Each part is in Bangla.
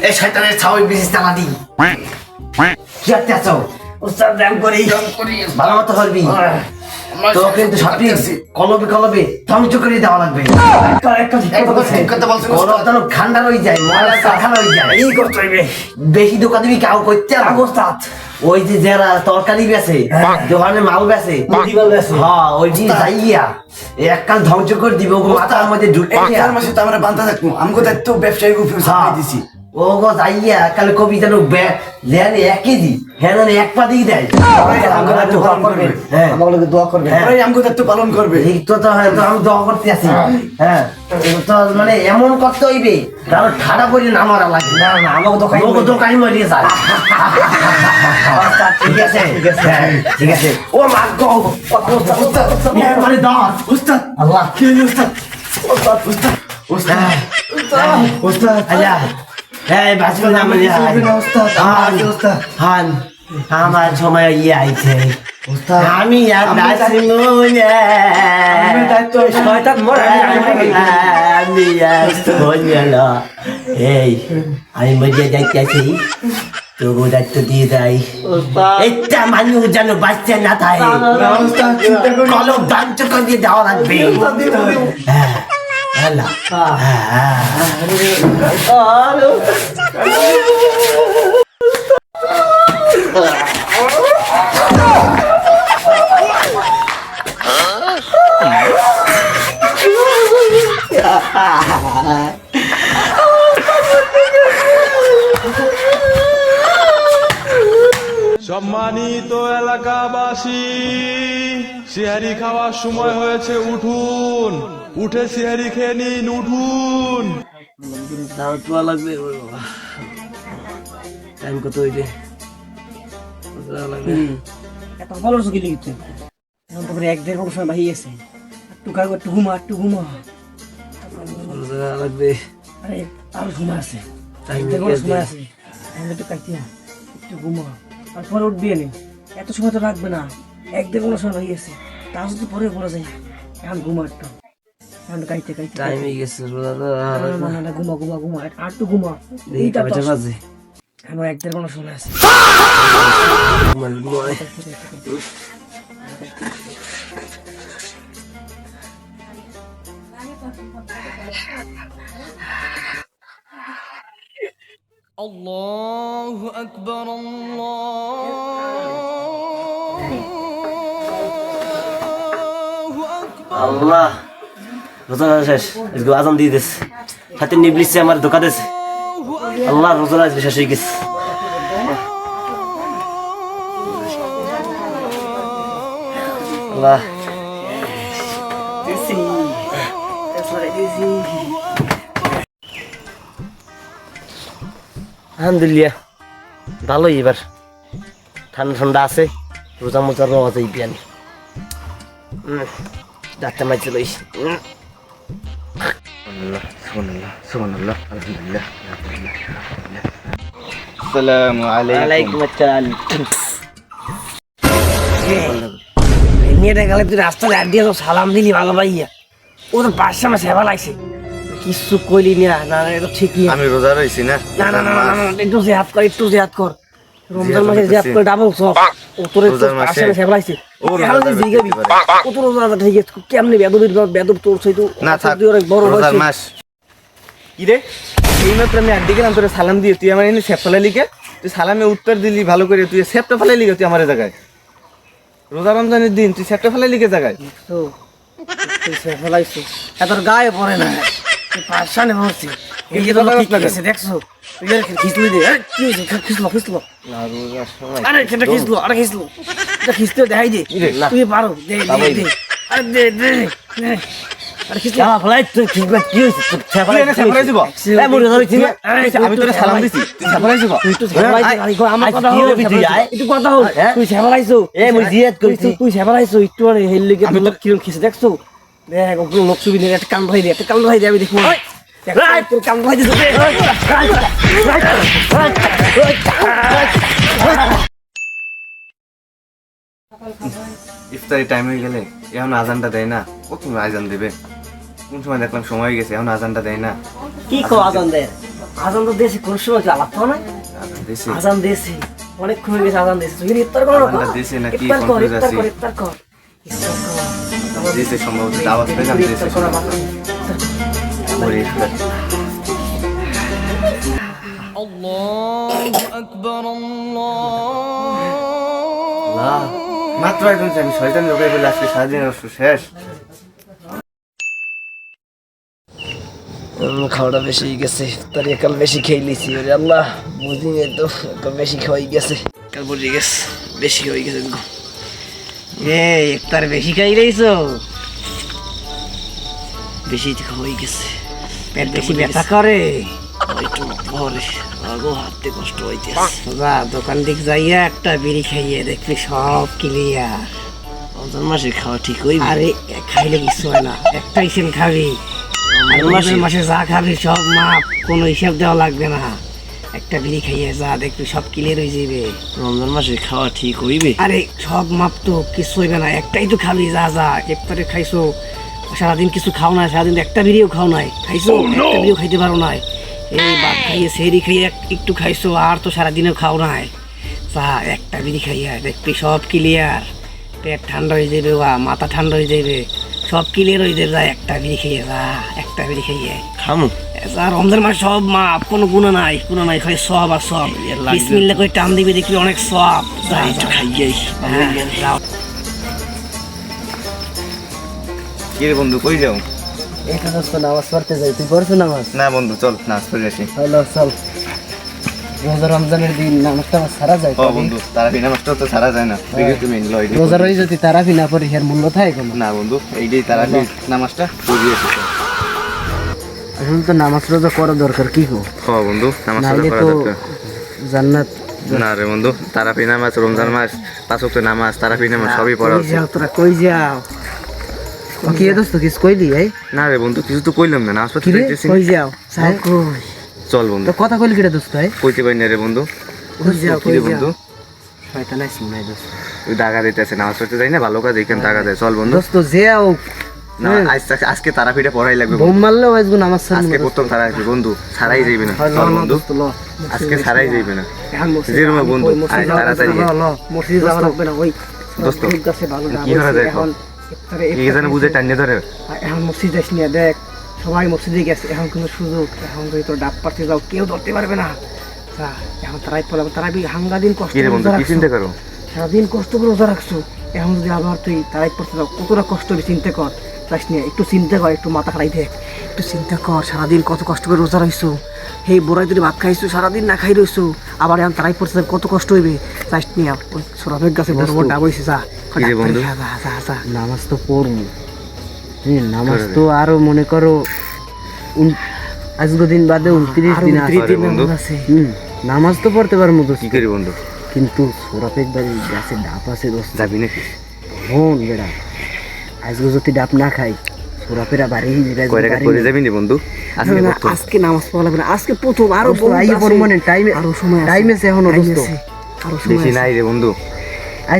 এই শয়তানের ছাওই বিজি চালা দি কি আত্যাছ উস্তাদ দাম করি ভালো মতো করবি তো কিন্তু সত্যি কলবে কলবে ধ্বংস করে দেওয়া লাগবে ঠান্ডা রয়ে যায় ময়লা কাঁথা রয়ে যায় এই করতে হইবে বেশি দোকান দিবি কাউ করতে উস্তাদ ওই যে যারা তরকারি বেছে দোকানে মাল বেছে হ্যাঁ ওই যে যাইয়া এককাল ধ্বংস করে দিবে ওকে মাথার মধ্যে ঢুকে মাসে তো আমরা বান্ধা থাকবো আমাকে দায়িত্ব ব্যবসায়িক দিছি ও গো যাইয়া কাল কবি যেন লেন এক কেজি হ্যাঁ এক পা দিয়ে দেয় আমাকে দোয়া করবে আমাকে দায়িত্ব পালন করবে এই তো তো হয়তো আমি দোয়া করতে আছি হ্যাঁ তো মানে এমন করতে হইবে কারণ ঠাডা করে না মারা লাগে না না আমাকে দোকানি মরিয়ে যায় ঠিক আছে ঠিক আছে ও মা গো মানে দাঁত উস্তাদ আল্লাহ কি উস্তাদ উস্তাদ উস্তাদ উস্তাদ আল্লাহ এই বাঁচবে না মানে উস্তাদ হান আমার সময় আইছে আমি আর বাঁচব না দায়িত্ব শয়তান মরে আমি আর বলল এই আমি মরিয়া যাইতেছি তবু দায়িত্ব দিয়ে দেয় একটা মানুষ যেন বাঁচতে না থাকে কলম দান্ত করে দিয়ে দেওয়া লাগবে হ্যাঁ আল্লাহ সম্মানিত এলাকাবাসী, সিহারি খাওয়ার সময় হয়েছে, উঠুন, উঠে সিহারি খেয়ে নিন, উঠুন। লাগবে টাইম কত হইবে এত ভালো সুখী লিখতে এখন তারপরে এক দেড় বছর ভাই আছে একটু ঘুমা লাগবে আরে আরো সময় আছে টাইম সময় আছে একটু কাটিয়া একটু ঘুমা আর পরে উঠবি নি এত সময় তো লাগবে না এক দেড় বছর ভাই আছে তা যদি পরে পড়া যায় এখন ঘুমা একটু এখন কাইতে টাইম হয়ে গেছে ঘুমা আর একটু ঘুমা এইটা বাজে আমার এক দেড় সময় আছে Allahu Akbar, আল্লাহ রোজা শেষ আজান দিয়ে দিস হাতে নিবলিছে আমার ধোকা দিছে আল্লাহ রোজা শেষ হয়ে গেছে আল্লাহ আলহামদুলিল্লাহ ভালোই এবার ঠান্ডা ঠান্ডা আছে রোজা মোজার রওয়া যাই পিয়ানি ডাক্তার মাইছে লইস সুবহানাল্লাহ আলহামদুলিল্লাহ আসসালামু আলাইকুম। মেয়েটা গেলে তুই রাস্তায় আড দিয়ে সালাম দিলি ভালো ভাইয়া ও তো বাসার আমার সেবা লাগছে কিছু কইলি না না এটা ঠিকই আমি রোজা রইছি না। না না না না একটু জেহাদ কর রমজান মাসে জেহাদ করে ডাবল সব ও তোর বাসার সেবা লাগছে ও জিগাবি ও তোর রোজা ঠিক আছে কেমনে বেদব তোর সেই তো না থাক বড় রোজার মাস কি রে এই মাত্র আমি আড্ডি গেলাম তোরে সালাম দিয়ে তুই আমার এনে সেপ ফেলাই লিখে তুই সালামে উত্তর দিলি ভালো করে তুই সেপটা ফেলাই লিখে তুই আমার জায়গায় রোজা রমজানের দিন তুই সেপটা ফেলাই লিখে জায়গায় তো তুই সেবা লাগছে এত গায়ে পড়ে না পাশানে মরছি এই যে তো ঠিক আছে দেখছো তুই খিসলি দে কি হইছে খিসলো না রোজার সময় আরে কেটা খিসলো এটা খিসতে দেখাই দে তুই পারো দে আরে দে আরে খিসলো ফলাই তুই কি হইছে তুই এনে সেপারাই দিব এই মরে ধরেছি আমি তোরে সালাম দিছি তুই সেপারাই দিব তুই তো সেবালাইছ আরে আমার কথা হল একটু কথা হল তুই সেবালাইছো এই মই জিয়াদ কইছি তুই সেবালাইছো একটু আরে হেল লিগে আমি তো কিরম খিসে দেখছো দেখ ওগুলো লোক সুবি নে একটা কান ভাই দে আমি দেখো তোর কান ভাই দে ইফতারি টাইম হয়ে গেলে এখন আজানটা দেয় না কত আজান দেবে কোন সময় দেখলাম সময় হয়ে গেছে, এখন আজানটা দেয় না। কি কো আজান দেয়? আজান তো দেশে কোন সময় আলাপ তো না। আজান দিছে, আজান দেশে অনেকক্ষণ হয়ে গেছে আজান দেশে। তুই ইফতার করো না? আজানটা দিছে নাকি ইফতার কর, কনফিউজ ইফতার আছি। কর, ইফতার কর। ইফতার কর। দিছে সম্ভবত দাওয়াত পেলাম, দিছে ইফতার করা বাকি। করে ইফতার। আল্লাহ, মাত্র একজন আমি শয়তান লোকে বলে আজকে সারাদিনের অসুখ শেষ। খাওয়াটা বেশি হয়ে গেছে, তার একাল বেশি খেয়ে নিছি। ওরে আল্লাহ, বুঝিনি তো একাল বেশি খাওয়াই গেছে, একাল বুঝে গেছে বেশি হয়ে গেছে। একটার বেশি খাই রইছো, বেশি খাওয়াই গেছে। পেট বেশি ব্যথা করে, একটু পরে আগো হাঁটতে কষ্ট হইতে। যা দোকান দিক যাইয়া একটা বিড়ি খাইয়ে দেখবি সব ক্লিয়ার। রমজান মাসে খাওয়া ঠিক হই। আরে খাইলে কিছু হয় না, একটাই সেন খাবি। রমজান মাসে যা খাবি সব মাপ, কোনো হিসাব দেওয়া লাগবে না। একটা বিড়ি খাইয়ে যা দেখবি সব ক্লিয়ার হয়ে যাবে। রমজান মাসে খাওয়া ঠিক হইবে। আরে সব মাপ তো কিছু হইবে না, একটাই তো খাবি। যা যা ইফতারে খাইছো, সারাদিন কিছু খাও না, সারাদিন একটা বিড়িও খাও নাই, খাইছো একটা বিড়িও খাইতে পারো নাই। এই ভাত খাইয়ে সেহরি খাইয়ে একটু খাইছো, আর তো সারাদিনও খাও নাই। যা একটা বিড়ি খাইয়া দেখবি সব ক্লিয়ার। পেট ঠান্ডা হয়ে যাবে, মাথা ঠান্ডা হয়ে যাবে, সব ক্লিয়ার হয়ে যাবে। যা একটা বিড়ি খাইয়ে যা, একটা বিড়ি খাইয়ে খামু যা। রমজান মাস সব মাপ, কোনো গুণা নাই, কোনো নাই, খাই সব আর সব। বিসমিল্লাহ করে টান দিবি দেখবি অনেক সব। যা একটু খাইয়াই। যাও। কি রে বন্ধু, কই যাও? এটা দোস্ত নামাজ পড়তে যাই, তুই পড়ছো নামাজ? না বন্ধু, চল নাচ করে আসি। হ্যালো চল। রোজা রমজানের দিন নামাজ টামাজ সারা যায়। ও বন্ধু, তারাবি নামাজটা তো ছাড়া যায় না। দেখে তুমি লয় রোজা রই যদি তারাবি না পড়ি এর মূল্য থাকে কোনো? না বন্ধু, এইটাই তারাবি নামাজটা পড়িয়েছি। আসলে তো নামাজ রোজা করা দরকার, কি গো? হ বন্ধু, নামাজ নাইলে করা তো দরকার। জান্নাত। না রে বন্ধু, তারাবি নামাজ, রমজান মাস, 5 ওয়াক্ত নামাজ, তারাবি নামাজ সবই পড়া কই উচিত। যাও তোরা, কই যাও? কি রে দোস্ত, কিছু কইলি? এই না রে বন্ধু, কিছু তো কইলাম না, নামাজ পড়তে কি রে, যাইতেছি। কই যাও? সাহেব কই? চল বন্ধু। তো কথা কইলি কি রে দোস্ত? এই কইতে পারি না রে বন্ধু। কই যাও, কি কই রে যাও? বন্ধু, শয়তান আইছে মনে হয় দোস্ত। তুই দাগা দিতেছে, নামাজ পড়তে যাই না, ভালো কাজ এখানে দাগা দেয়। চল বন্ধু। দোস্ত যাও। না, আজকে তারাবিটা পড়াই লাগবে বোম বন্ধু। মারলেও আজকে নামাজ ছাড়বো আজকে না। প্রথম তারাবি বন্ধু, ছাড়াই যাইবে না। হয়, ল, চল ল, বন্ধু, দোস্ত, ল। আজকে ছাড়াই যাইবে না। এখন মসজিদে যে রুমে আমি বন্ধু, কই, মসজিদে আয় যাওয়া তাড়াতাড়ি লাগবে না, আয়। ল, মসজিদে যাওয়া লাগবে না। ওই দোস্ত, দুধ গাছে ভালো না, কি করা যায় এখন এখন? ইফতারে কি যেন বুঝে টানিয়ে ধরে। এখন মসজিদ যাস নিয়ে দেখ, সবাই মসজিদে গেছে, এখন কোনো সুযোগ। এখন যদি তোর ডাব পাড়তে যাও কেউ ধরতে পারবে না। যা, এখন তারাই পড়াবো, তারাই হাঙ্গা দিন কষ্ট কি রে করে বন্ধু, রোজা কি রাখছো। চিন্তা করো? সারাদিন কষ্ট করে রোজা রাখছো, এখন যদি আবার তুই তারাই পড়তে যাও, কতটা কষ্ট হবে চিন্তা কর। চাস নিয়ে একটু চিন্তা কর, একটু মাথা খারাই দেখ, একটু চিন্তা কর। সারাদিন কত কষ্ট করে রোজা রইছো, সেই বোরাই তুই ভাত খাইছো, সারাদিন না খাই রইছো, আবার এখন তারাই পড়তে যাবে, কত কষ্ট হইবে। চাস নিয়ে ওই সরাফের গাছে বড় বড় ডাব হইছে, যা কি রে বন্ধু? নামাজ তো পড়বো, নামাজ তো আরো মনে করো আজকে দিন বাদে 29 দিন আরে বন্ধু। আছে। নামাজ তো পড়তে পারবো কি করি বন্ধু? কিন্তু সরাফের বাড়ি গাছে ডাব আছে দোস্ত। যাবি নাকি? হন বেড়া, আজকে যদি ডাব না খাই সরাফেরা বাড়ি কয় টাকা করে যাবি নি বন্ধু? আজকে প্রথম। আজকে নামাজ পড়া লাগবে না, আজকে প্রথম। আরো টাইমে, আরো সময় আছে, টাইম আছে এখনো দোস্ত, আরো সময় বেশি আছে। নাই রে বন্ধু,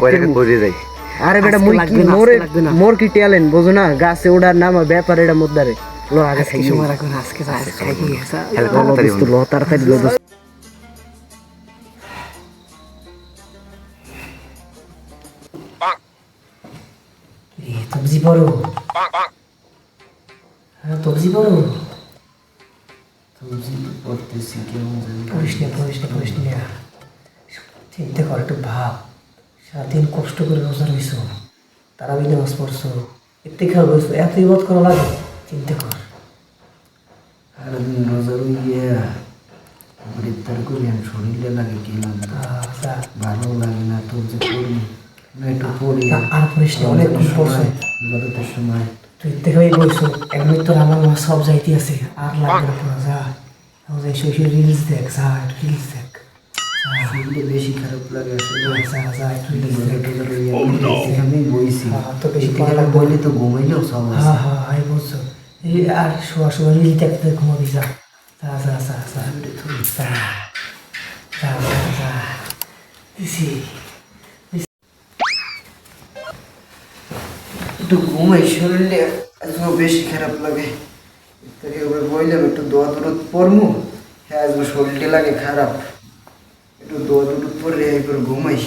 কয় টাকা করে যাই। আরে বেটা মুই কি মোর কি ট্যালেন্ট বোঝো না, গাছে ওড়ার নাম ব্যাপার এটা মধ্যে লো আগে খাই সময় রাখো না, আজকে যা খাই কি গেছা তাহলে তাড়াতাড়ি বন্ধু। লো তাড়াতাড়ি লো দোস্ত। তবজি পড়ো, হ্যাঁ তবজি পড়ো। তবজি পড়তেছি, কেমন জানি। পড়িস নে। চিন্তা কর, একটু ভাব, সারাদিন কষ্ট করে রোজা রইছো, তারাবি নামাজ পড়ছো, ইফতিখার করছো, এত ইবাদত করা লাগে? চিন্তা কর। সারাদিন রোজা রইয়া গ্রেপ্তার করি, আমি শরীরে লাগে গেলাম, ভালো লাগে না। তবজি পড়ি না, একটু পড়ি। আর পড়িস না, অনেক পড়ছো, ইবাদতের সময় তুই ইফতিখারই বলছো, এমনি তোর আমার সব যাইতে আছে, আর লাগবে না পড়া। যা শৈশব রিলস দেখ, যা একটু রিলস দেখ, শরীরে বেশি খারাপ লাগে আসলে। যা একটু রিলস দেখ। রোজা রইয়া আমি বইছি, তো বেশি বইলে তো ঘুমাইলেও সব আছে। হ্যাঁ বলছো। এই আর শোয়া রিল দেখতে ঘুমাবি, যা যা যা যা যা যা যা যা দিছি। একটু একটু ঘুমাই, শরীরটা আজকে বেশি খারাপ লাগে। তাকে এবার বললাম একটু দোয়া দূরত পড়মু, হ্যাঁ আজকে শরীরটা লাগে খারাপ, একটু দোয়া দূরত পড়লে এবার ঘুমাই।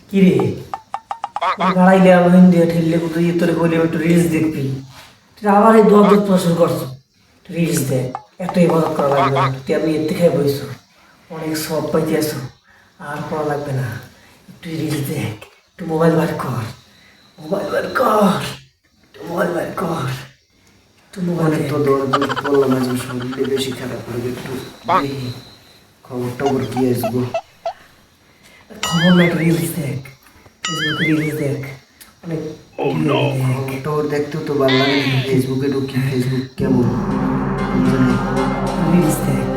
কিরে গাড়াইলে আবার ইন্ডিয়া ঠেললে কোথায় তোরে বলি একটু রিলস দেখবি, তুই আবার এই দোয়া দোয়া পড়া শুরু করছো। রিলস দেখ, এত ইবাদত করা লাগবে না, তুই আমি এর থেকে বইছো, অনেক সব পাইতে আসো, আর পড়া লাগবে না। একটু রিলস দেখ, একটু মোবাইল বার কর, মোবাইল বার কর, একটু মোবাইল বার কর, একটু মোবাইল অনেক তো দোয়া দূরত পড়লাম, আজকে শরীরটা বেশি খারাপ লাগে, একটু দেখি খবর টবর কি আসবো। খবর না, একটু রিলস দেখ, ফেসবুকে রিলস দেখ, অনেক দেখ। খবর দেখতেও তো ভালো লাগে না, ফেসবুকে ঢুকি, ফেসবুক কেমন জানি। রিলস দেখ।